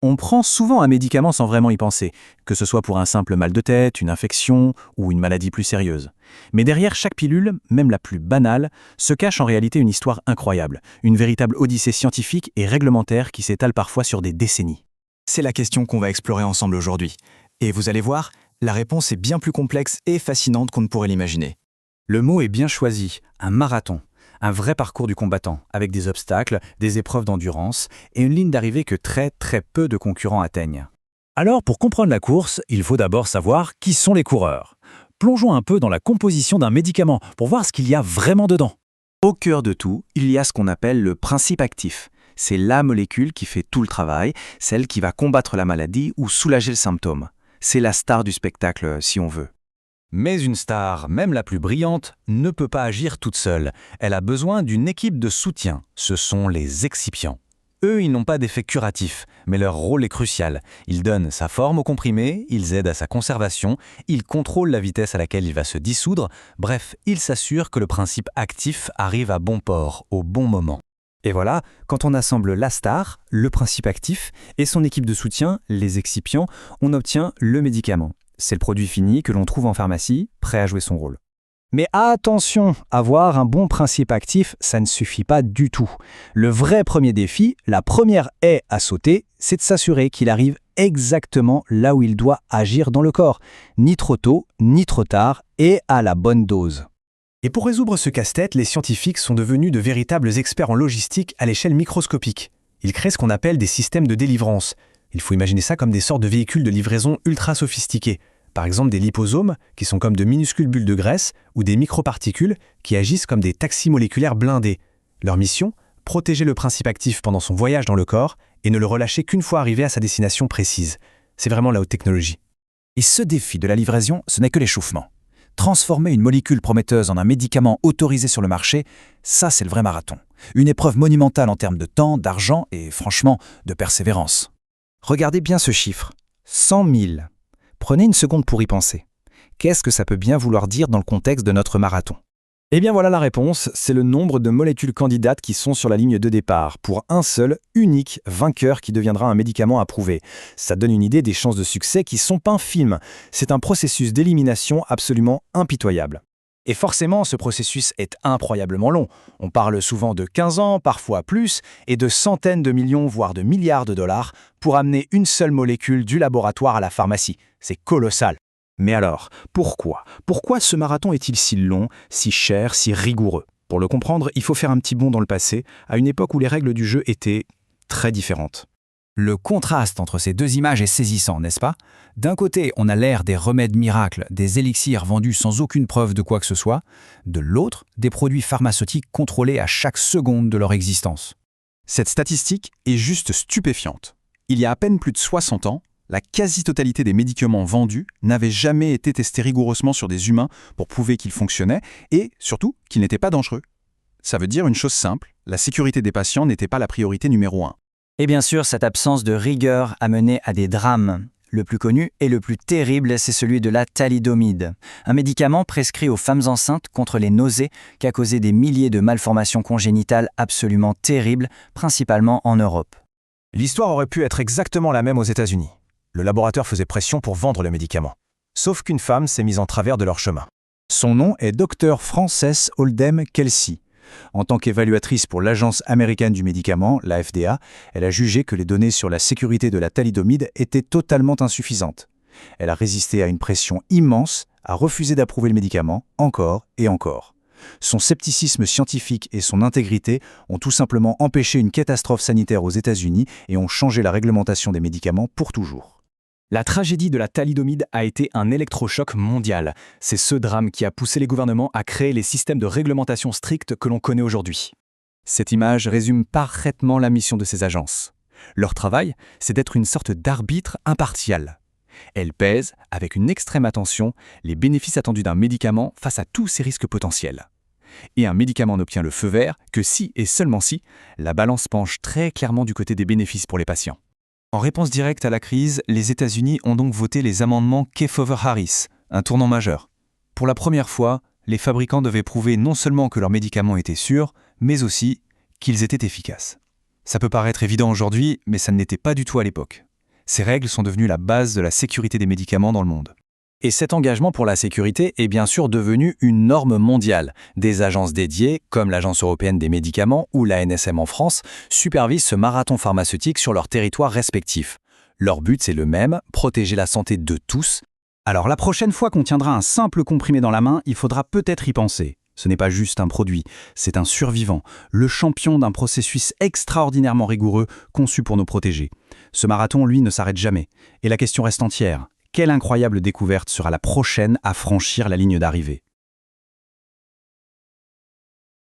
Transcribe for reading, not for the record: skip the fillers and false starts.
On prend souvent un médicament sans vraiment y penser, que ce soit pour un simple mal de tête, une infection ou une maladie plus sérieuse. Mais derrière chaque pilule, même la plus banale, se cache en réalité une histoire incroyable, une véritable odyssée scientifique et réglementaire qui s'étale parfois sur des décennies. C'est la question qu'on va explorer ensemble aujourd'hui. Et vous allez voir, la réponse est bien plus complexe et fascinante qu'on ne pourrait l'imaginer. Le mot est bien choisi, un marathon. Un vrai parcours du combattant, avec des obstacles, des épreuves d'endurance et une ligne d'arrivée que très peu de concurrents atteignent. Alors, pour comprendre la course, il faut d'abord savoir qui sont les coureurs. Plongeons un peu dans la composition d'un médicament pour voir ce qu'il y a vraiment dedans. Au cœur de tout, il y a ce qu'on appelle le principe actif. C'est la molécule qui fait tout le travail, celle qui va combattre la maladie ou soulager le symptôme. C'est la star du spectacle, si on veut. Mais une star, même la plus brillante, ne peut pas agir toute seule. Elle a besoin d'une équipe de soutien. Ce sont les excipients. Eux, ils n'ont pas d'effet curatif, mais leur rôle est crucial. Ils donnent sa forme au comprimé, ils aident à sa conservation, ils contrôlent la vitesse à laquelle il va se dissoudre, bref, ils s'assurent que le principe actif arrive à bon port, au bon moment. Et voilà, quand on assemble la star, le principe actif, et son équipe de soutien, les excipients, on obtient le médicament. C'est le produit fini que l'on trouve en pharmacie, prêt à jouer son rôle. Mais attention, avoir un bon principe actif, ça ne suffit pas du tout. Le vrai premier défi, la première haie à sauter, c'est de s'assurer qu'il arrive exactement là où il doit agir dans le corps. Ni trop tôt, ni trop tard, et à la bonne dose. Et pour résoudre ce casse-tête, les scientifiques sont devenus de véritables experts en logistique à l'échelle microscopique. Ils créent ce qu'on appelle des systèmes de délivrance. Il faut imaginer ça comme des sortes de véhicules de livraison ultra sophistiqués. Par exemple des liposomes, qui sont comme de minuscules bulles de graisse, ou des microparticules, qui agissent comme des taxis moléculaires blindés. Leur mission, protéger le principe actif pendant son voyage dans le corps et ne le relâcher qu'une fois arrivé à sa destination précise. C'est vraiment la haute technologie. Et ce défi de la livraison, ce n'est que l'échauffement. Transformer une molécule prometteuse en un médicament autorisé sur le marché, ça c'est le vrai marathon. Une épreuve monumentale en termes de temps, d'argent et franchement, de persévérance. Regardez bien ce chiffre, 100 000. Prenez une seconde pour y penser. Qu'est-ce que ça peut bien vouloir dire dans le contexte de notre marathon ? Eh bien voilà la réponse, c'est le nombre de molécules candidates qui sont sur la ligne de départ, pour un seul, unique vainqueur qui deviendra un médicament approuvé. Ça donne une idée des chances de succès qui sont infimes. C'est un processus d'élimination absolument impitoyable. Et forcément, ce processus est incroyablement long. On parle souvent de 15 ans, parfois plus, et de centaines de millions, voire de milliards de dollars pour amener une seule molécule du laboratoire à la pharmacie. C'est colossal. Mais alors, pourquoi ? Pourquoi ce marathon est-il si long, si cher, si rigoureux ? Pour le comprendre, il faut faire un petit bond dans le passé, à une époque où les règles du jeu étaient très différentes. Le contraste entre ces deux images est saisissant, n'est-ce pas ? D'un côté, on a l'ère des remèdes miracles, des élixirs vendus sans aucune preuve de quoi que ce soit. De l'autre, des produits pharmaceutiques contrôlés à chaque seconde de leur existence. Cette statistique est juste stupéfiante. Il y a à peine plus de 60 ans, la quasi-totalité des médicaments vendus n'avaient jamais été testés rigoureusement sur des humains pour prouver qu'ils fonctionnaient et, surtout, qu'ils n'étaient pas dangereux. Ça veut dire une chose simple, la sécurité des patients n'était pas la priorité numéro 1. Et bien sûr, cette absence de rigueur a mené à des drames. Le plus connu et le plus terrible, c'est celui de la thalidomide, un médicament prescrit aux femmes enceintes contre les nausées qui a causé des milliers de malformations congénitales absolument terribles, principalement en Europe. L'histoire aurait pu être exactement la même aux États-Unis. Le laboratoire faisait pression pour vendre le médicament. Sauf qu'une femme s'est mise en travers de leur chemin. Son nom est Dr Frances Oldham Kelsey. En tant qu'évaluatrice pour l'Agence américaine du médicament, la FDA, elle a jugé que les données sur la sécurité de la thalidomide étaient totalement insuffisantes. Elle a résisté à une pression immense, a refusé d'approuver le médicament, encore et encore. Son scepticisme scientifique et son intégrité ont tout simplement empêché une catastrophe sanitaire aux États-Unis et ont changé la réglementation des médicaments pour toujours. La tragédie de la thalidomide a été un électrochoc mondial. C'est ce drame qui a poussé les gouvernements à créer les systèmes de réglementation stricts que l'on connaît aujourd'hui. Cette image résume parfaitement la mission de ces agences. Leur travail, c'est d'être une sorte d'arbitre impartial. Elles pèsent, avec une extrême attention, les bénéfices attendus d'un médicament face à tous ces risques potentiels. Et un médicament n'obtient le feu vert que si et seulement si la balance penche très clairement du côté des bénéfices pour les patients. En réponse directe à la crise, les États-Unis ont donc voté les amendements Kefauver-Harris, un tournant majeur. Pour la première fois, les fabricants devaient prouver non seulement que leurs médicaments étaient sûrs, mais aussi qu'ils étaient efficaces. Ça peut paraître évident aujourd'hui, mais ça ne l'était pas du tout à l'époque. Ces règles sont devenues la base de la sécurité des médicaments dans le monde. Et cet engagement pour la sécurité est bien sûr devenu une norme mondiale. Des agences dédiées, comme l'Agence européenne des médicaments ou l'ANSM en France, supervisent ce marathon pharmaceutique sur leurs territoires respectifs. Leur but, c'est le même, protéger la santé de tous. Alors la prochaine fois qu'on tiendra un simple comprimé dans la main, il faudra peut-être y penser. Ce n'est pas juste un produit, c'est un survivant, le champion d'un processus extraordinairement rigoureux conçu pour nous protéger. Ce marathon, lui, ne s'arrête jamais. Et la question reste entière. Quelle incroyable découverte sera la prochaine à franchir la ligne d'arrivée ?